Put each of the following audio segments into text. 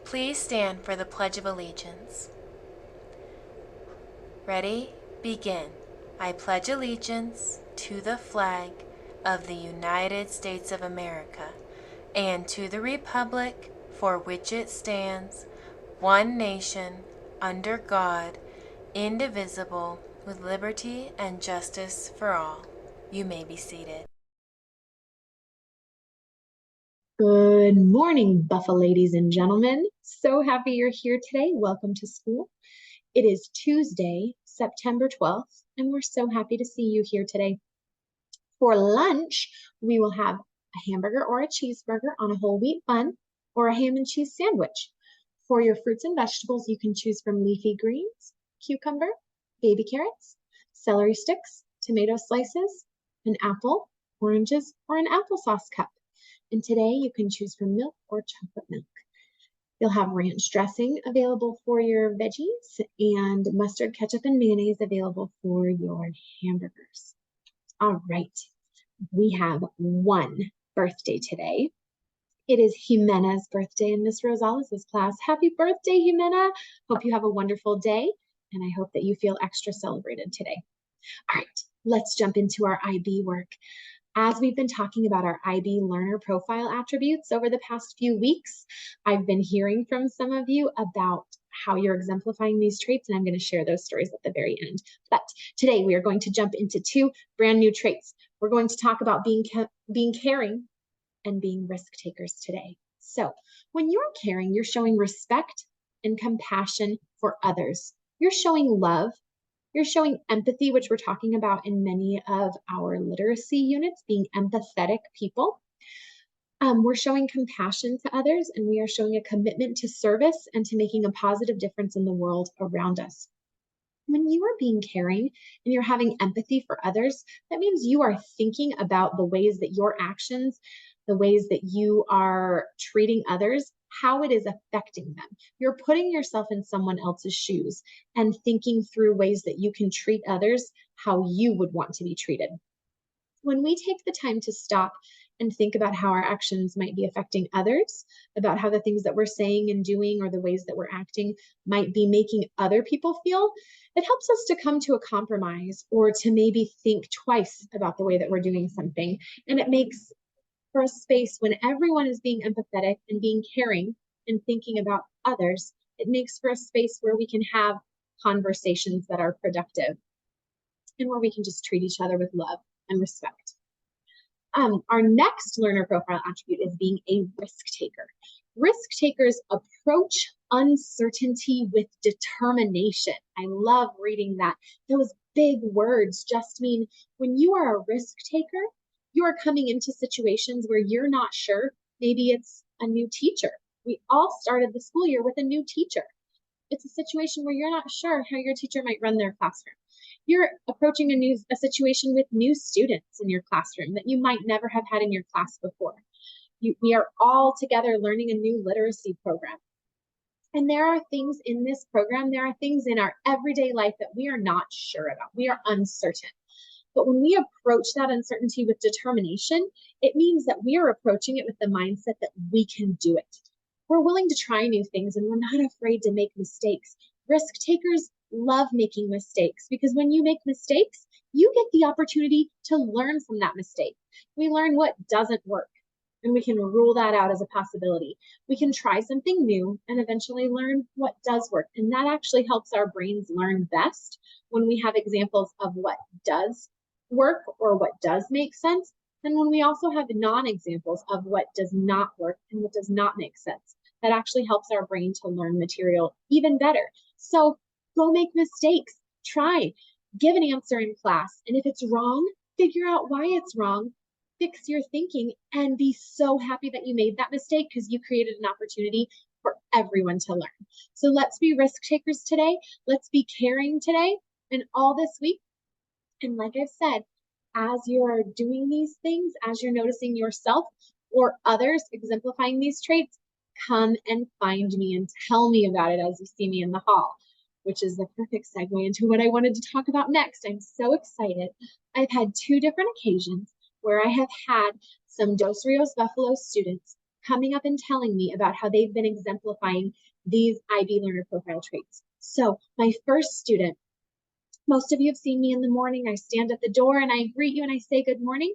Please stand for the Pledge of Allegiance. Ready? Begin. I pledge allegiance to the flag of the United States of America and to the republic for which it stands, one nation, under God, indivisible, with liberty and justice for all. You may be seated. Good morning, Buffa ladies and gentlemen. So happy you're here today. Welcome to school. It is Tuesday, September 12th, and we're so happy to see you here today. For lunch, we will have a hamburger or a cheeseburger on a whole wheat bun or a ham and cheese sandwich. For your fruits and vegetables, you can choose from leafy greens, cucumber, baby carrots, celery sticks, tomato slices, an apple, oranges, or an applesauce cup. And today you can choose from milk or chocolate milk. You'll have ranch dressing available for your veggies and mustard, ketchup, and mayonnaise available for your hamburgers. All right, we have one birthday today. It is Jimena's birthday in Miss Rosales' class. Happy birthday, Jimena. Hope you have a wonderful day, and I hope that you feel extra celebrated today. All right, let's jump into our IB work. As we've been talking about our IB learner profile attributes over the past few weeks, I've been hearing from some of you about how you're exemplifying these traits, and I'm going to share those stories at the very end. But today we are going to jump into two brand new traits. We're going to talk about being caring and being risk takers today. So when you're caring, you're showing respect and compassion for others. You're showing love. You're showing empathy, which we're talking about in many of our literacy units, being empathetic people. We're showing compassion to others, and we are showing a commitment to service and to making a positive difference in the world around us. When you are being caring and you're having empathy for others, that means you are thinking about the ways that your actions, the ways that you are treating others, how it is affecting them. You're putting yourself in someone else's shoes and thinking through ways that you can treat others how you would want to be treated. When we take the time to stop and think about how our actions might be affecting others, about how the things that we're saying and doing or the ways that we're acting might be making other people feel, it helps us to come to a compromise or to maybe think twice about the way that we're doing something. And it makes for a space when everyone is being empathetic and being caring and thinking about others, it makes for a space where we can have conversations that are productive and where we can just treat each other with love and respect. Our next learner profile attribute is being a risk taker. Risk takers approach uncertainty with determination. I love reading that. Those big words just mean when you are a risk taker, you are coming into situations where you're not sure. Maybe it's a new teacher. We all started the school year with a new teacher. It's a situation where you're not sure how your teacher might run their classroom. You're approaching a situation with new students in your classroom that you might never have had in your class before. We are all together learning a new literacy program. And there are things in this program, there are things in our everyday life that we are not sure about. We are uncertain. But when we approach that uncertainty with determination, it means that we are approaching it with the mindset that we can do it. We're willing to try new things and we're not afraid to make mistakes. Risk takers love making mistakes because when you make mistakes, you get the opportunity to learn from that mistake. We learn what doesn't work and we can rule that out as a possibility. We can try something new and eventually learn what does work. And that actually helps our brains learn best when we have examples of what does work or what does make sense. And when we also have non-examples of what does not work and what does not make sense, that actually helps our brain to learn material even better. So go make mistakes, try, give an answer in class. And if it's wrong, figure out why it's wrong, fix your thinking, and be so happy that you made that mistake because you created an opportunity for everyone to learn. So let's be risk takers today. Let's be caring today and all this week. And like I've said, as you're doing these things, as you're noticing yourself or others exemplifying these traits, come and find me and tell me about it as you see me in the hall, which is the perfect segue into what I wanted to talk about next. I'm so excited. I've had two different occasions where I have had some Dos Rios Buffalo students coming up and telling me about how they've been exemplifying these IB learner profile traits. So my first student, most of you have seen me in the morning. I stand at the door and I greet you and I say good morning.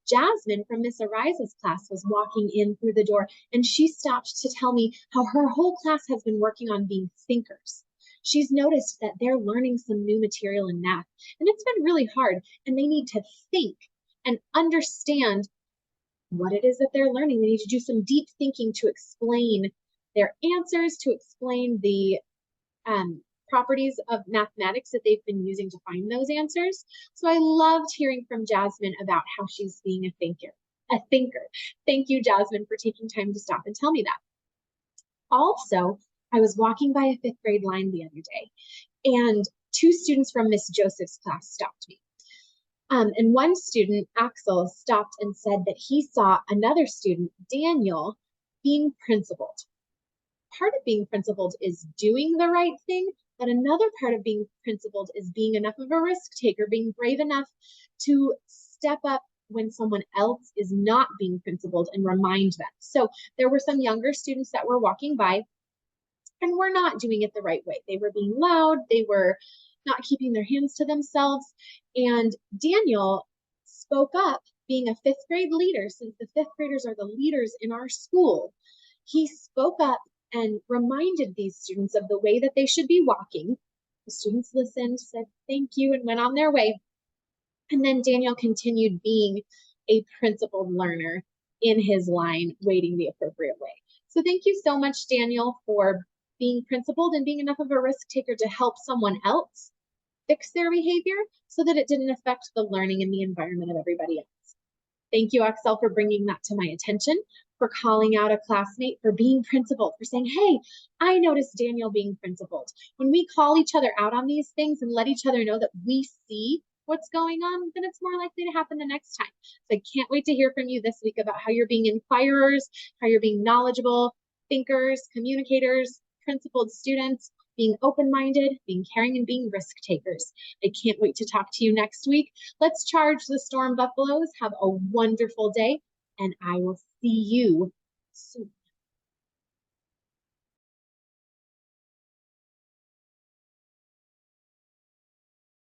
Jasmine from Miss Ariza's class was walking in through the door and she stopped to tell me how her whole class has been working on being thinkers. She's noticed that they're learning some new material in math and it's been really hard and they need to think and understand what it is that they're learning. They need to do some deep thinking to explain their answers, to explain the properties of mathematics that they've been using to find those answers. So I loved hearing from Jasmine about how she's being a thinker. Thank you, Jasmine, for taking time to stop and tell me that. Also, I was walking by a 5th grade line the other day, and 2 students from Miss Joseph's class stopped me. And one student, Axel, stopped and said that he saw another student, Daniel, being principled. Part of being principled is doing the right thing, but another part of being principled is being enough of a risk taker, being brave enough to step up when someone else is not being principled and remind them. So there were some younger students that were walking by and were not doing it the right way. They were being loud, they were not keeping their hands to themselves. And Daniel spoke up, being a 5th grade leader, since the 5th graders are the leaders in our school. He spoke up and reminded these students of the way that they should be walking. The students listened, said thank you, and went on their way. And then Daniel continued being a principled learner in his line, waiting the appropriate way. So thank you so much, Daniel, for being principled and being enough of a risk taker to help someone else fix their behavior so that it didn't affect the learning and the environment of everybody else. Thank you, Axel, for bringing that to my attention, for calling out a classmate, for being principled, for saying, hey, I noticed Daniel being principled. When we call each other out on these things and let each other know that we see what's going on, then it's more likely to happen the next time. So I can't wait to hear from you this week about how you're being inquirers, how you're being knowledgeable, thinkers, communicators, principled students, being open-minded, being caring, and being risk takers. I can't wait to talk to you next week. Let's charge the Storm Buffaloes. Have a wonderful day, and I will see you soon.